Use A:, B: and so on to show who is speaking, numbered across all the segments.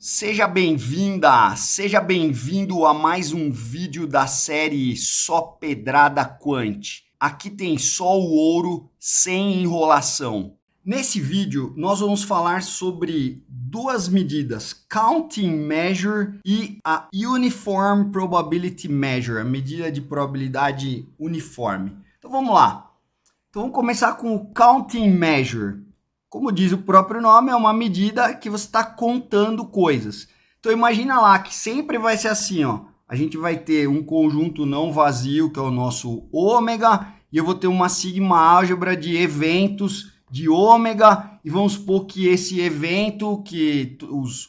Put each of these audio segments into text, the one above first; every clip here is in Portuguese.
A: Seja bem-vinda, seja bem-vindo a mais um vídeo da série Só Pedrada Quant. Aqui tem só o ouro sem enrolação. Nesse vídeo, nós vamos falar sobre duas medidas, Counting Measure e a Uniform Probability Measure, a medida de probabilidade uniforme. Então vamos lá. Então vamos começar com o Counting Measure. Como diz o próprio nome, é uma medida que você está contando coisas. Então imagina lá que sempre vai ser assim, ó. A gente vai ter um conjunto não vazio, que é o nosso ômega, e eu vou ter uma sigma álgebra de eventos de ômega, e vamos supor que esse evento,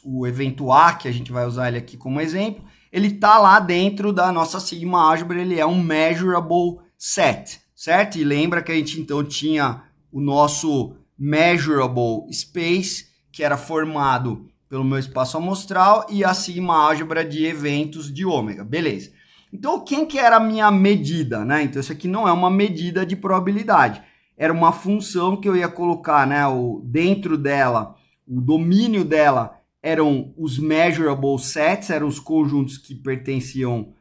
A: o evento A, que a gente vai usar ele aqui como exemplo, ele está lá dentro da nossa sigma álgebra, ele é um measurable set, certo? E lembra que a gente então tinha o nosso measurable space, que era formado pelo meu espaço amostral, e a sigma álgebra de eventos de ômega, beleza. Então, quem que era a minha medida, né? Então, isso aqui não é uma medida de probabilidade. Era uma função que eu ia colocar, né? Dentro dela, o domínio dela eram os measurable sets, eram os conjuntos que pertenciam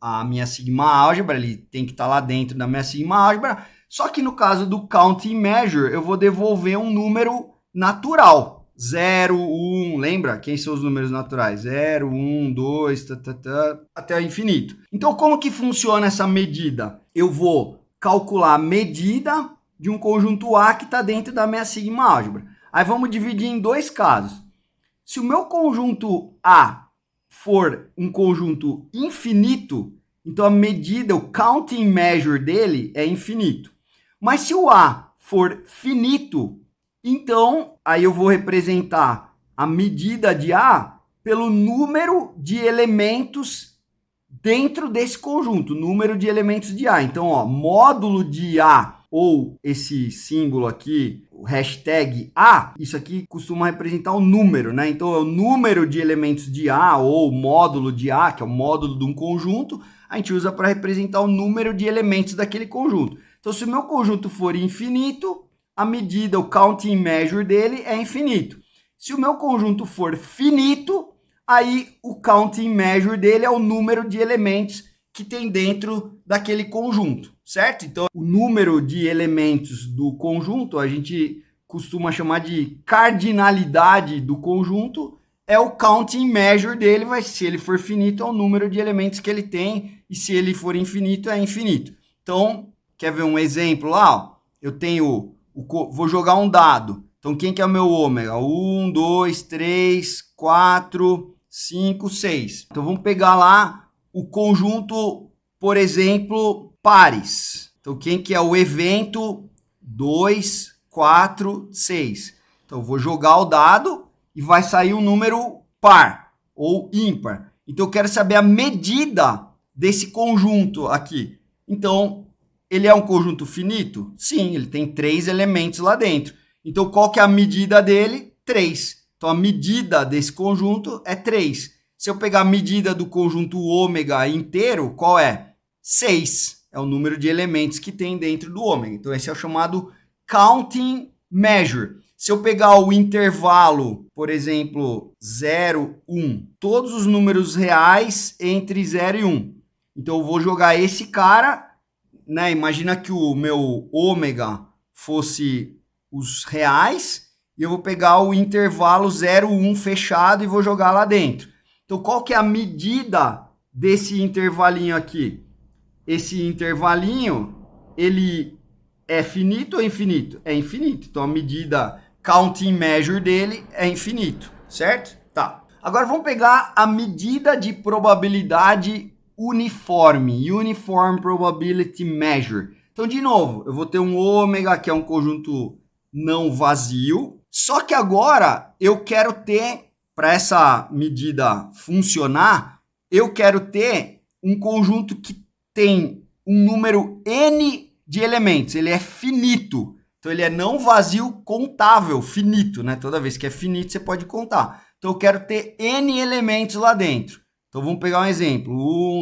A: à minha sigma álgebra, ele tem que estar lá dentro da minha sigma álgebra. Só que no caso do counting measure, eu vou devolver um número natural. 0, 1, lembra? Quem são os números naturais? 0, 1, 2, até o infinito. Então, como que funciona essa medida? Eu vou calcular a medida de um conjunto A que está dentro da minha sigma álgebra. Aí vamos dividir em dois casos. Se o meu conjunto A for um conjunto infinito, então a medida, o counting measure dele é infinito. Mas se o A for finito, então aí eu vou representar a medida de A pelo número de elementos dentro desse conjunto, número de elementos de A. Então, ó, módulo de A, ou esse símbolo aqui, o hashtag A, isso aqui costuma representar o número, né? Então, é o número de elementos de A, ou módulo de A, que é o módulo de um conjunto, a gente usa para representar o número de elementos daquele conjunto. Então, se o meu conjunto for infinito, a medida, o counting measure dele é infinito. Se o meu conjunto for finito, aí o counting measure dele é o número de elementos que tem dentro daquele conjunto, certo? Então, o número de elementos do conjunto, a gente costuma chamar de cardinalidade do conjunto, é o counting measure dele, se ele for finito, é o número de elementos que ele tem, e se ele for infinito, é infinito. Então, quer ver um exemplo lá? Ó? Eu tenho, vou jogar um dado. Então, quem que é o meu ômega? 1, 2, 3, 4, 5, 6. Então, vamos pegar lá o conjunto, por exemplo, pares. Então, quem que é o evento? 2, 4, 6. Então, eu vou jogar o dado e vai sair um número par ou ímpar. Então, eu quero saber a medida desse conjunto aqui. Então, ele é um conjunto finito? Sim, ele tem 3 elementos lá dentro. Então, qual que é a medida dele? 3. Então, a medida desse conjunto é 3. Se eu pegar a medida do conjunto ômega inteiro, qual é? 6. É o número de elementos que tem dentro do ômega. Então, esse é o chamado counting measure. Se eu pegar o intervalo, por exemplo, 0, 1, todos os números reais entre 0 e 1. Então, eu vou jogar esse cara, né? Imagina que o meu ômega fosse os reais, e eu vou pegar o intervalo 0, 1 fechado e vou jogar lá dentro. Então, qual que é a medida desse intervalinho aqui? Esse intervalinho, ele é finito ou infinito? É infinito. Então, a medida counting measure dele é infinito, certo? Tá. Agora, vamos pegar a medida de probabilidade uniforme, Uniform Probability Measure. Então, de novo, eu vou ter um ômega, que é um conjunto não vazio, só que agora eu quero ter, para essa medida funcionar, eu quero ter um conjunto que tem um número n de elementos, ele é finito, então ele é não vazio contável, finito, né? Toda vez que é finito você pode contar. Então eu quero ter n elementos lá dentro. Então vamos pegar um exemplo,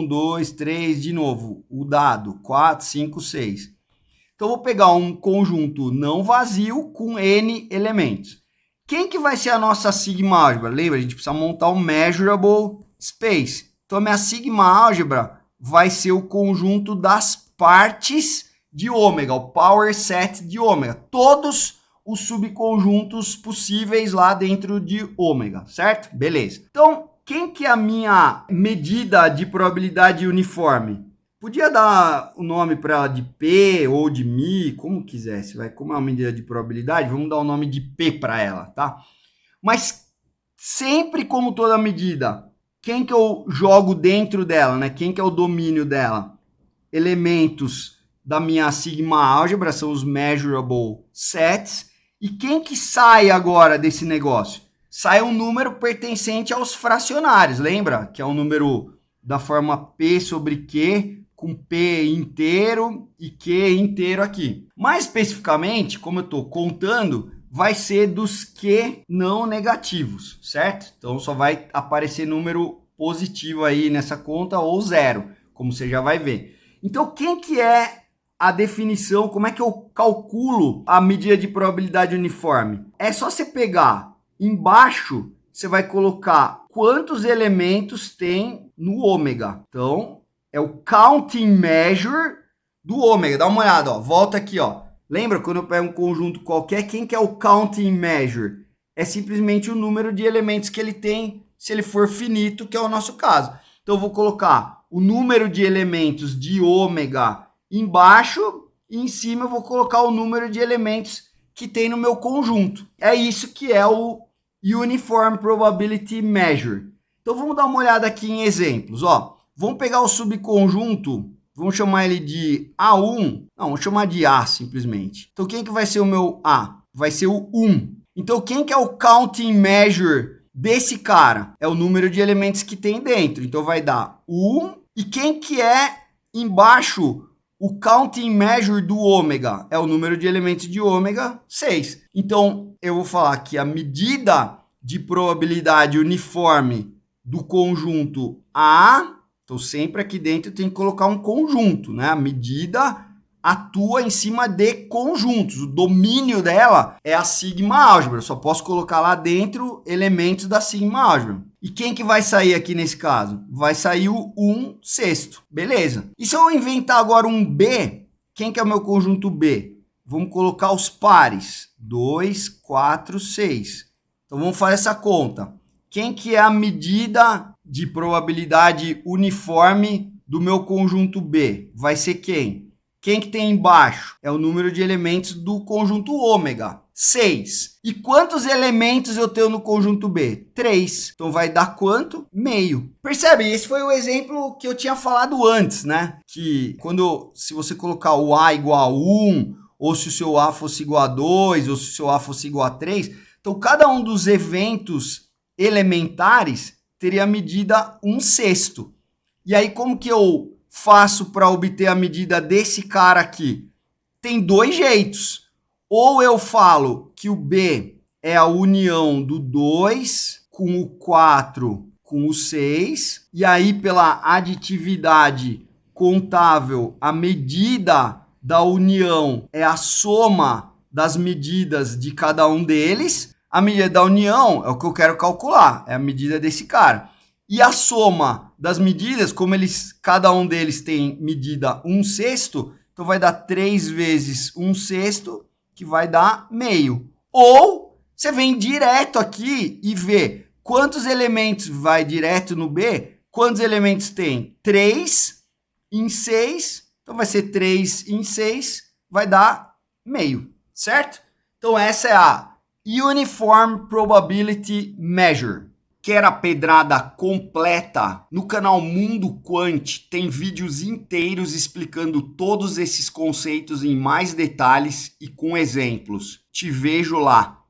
A: 1, 2, 3, de novo, o dado, 4, 5, 6. Então, eu vou pegar um conjunto não vazio com n elementos. Quem que vai ser a nossa sigma álgebra? Lembra, a gente precisa montar um measurable space. Então, a minha sigma álgebra vai ser o conjunto das partes de ômega, o power set de ômega. Todos os subconjuntos possíveis lá dentro de ômega, certo? Beleza. Então, quem que é a minha medida de probabilidade uniforme? Podia dar o nome para ela de P ou de Mi, como quisesse, vai. Como é uma medida de probabilidade, vamos dar o nome de P para ela, tá? Mas sempre, como toda medida, quem que eu jogo dentro dela, né? Quem que é o domínio dela? Elementos da minha sigma álgebra são os measurable sets. E quem que sai agora desse negócio? Sai um número pertencente aos fracionários, lembra? Que é um número da forma P sobre Q, com P inteiro e Q inteiro aqui. Mais especificamente, como eu estou contando, vai ser dos Q não negativos, certo? Então só vai aparecer número positivo aí nessa conta ou zero, como você já vai ver. Então quem que é a definição, como é que eu calculo a medida de probabilidade uniforme? É só você pegar embaixo, você vai colocar quantos elementos tem no ômega. Então, é o counting measure do ômega. Dá uma olhada, ó. Volta aqui, ó. Lembra quando eu pego um conjunto qualquer, quem que é o counting measure? É simplesmente o número de elementos que ele tem, se ele for finito, que é o nosso caso. Então, eu vou colocar o número de elementos de ômega embaixo e em cima eu vou colocar o número de elementos que tem no meu conjunto. É isso que é o Uniform Probability Measure. Então vamos dar uma olhada aqui em exemplos. Ó, vamos pegar o subconjunto, vamos chamar ele de A1. Não, vamos chamar de A simplesmente. Então quem que vai ser o meu A? Vai ser o 1. Então quem que é o counting measure desse cara? É o número de elementos que tem dentro. Então vai dar 1. E quem que é embaixo o counting measure do ômega? É o número de elementos de ômega, 6. Então, eu vou falar que a medida de probabilidade uniforme do conjunto A, então sempre aqui dentro tem que colocar um conjunto, né? A medida atua em cima de conjuntos. O domínio dela é a sigma álgebra. Eu só posso colocar lá dentro elementos da sigma álgebra. E quem que vai sair aqui nesse caso? Vai sair o 1/6. Beleza. E se eu inventar agora um B, quem que é o meu conjunto B? Vamos colocar os pares. 2, 4, 6. Então vamos fazer essa conta. Quem que é a medida de probabilidade uniforme do meu conjunto B? Vai ser quem? Quem que tem embaixo? É o número de elementos do conjunto ômega, 6. E quantos elementos eu tenho no conjunto B? 3. Então vai dar quanto? Meio. Percebe? Esse foi o exemplo que eu tinha falado antes, né? Que se você colocar o A igual a 1, ou se o seu A fosse igual a 2, ou se o seu A fosse igual a 3, então cada um dos eventos elementares teria a medida 1/6. E aí como que eu faço para obter a medida desse cara aqui? Tem dois jeitos. Ou eu falo que o B é a união do 2 com o 4 com o 6, e aí pela aditividade contável, a medida da união é a soma das medidas de cada um deles. A medida da união é o que eu quero calcular, é a medida desse cara. E a soma das medidas, como cada um deles tem medida 1/6, então vai dar 3 vezes 1/6, que vai dar meio. Ou você vem direto aqui e vê quantos elementos vai direto no B, quantos elementos tem? 3 em 6, então vai ser 3 em 6, vai dar meio, certo? Então essa é a Uniform Probability Measure. Quer a pedrada completa? No canal Mundo Quant tem vídeos inteiros explicando todos esses conceitos em mais detalhes e com exemplos. Te vejo lá.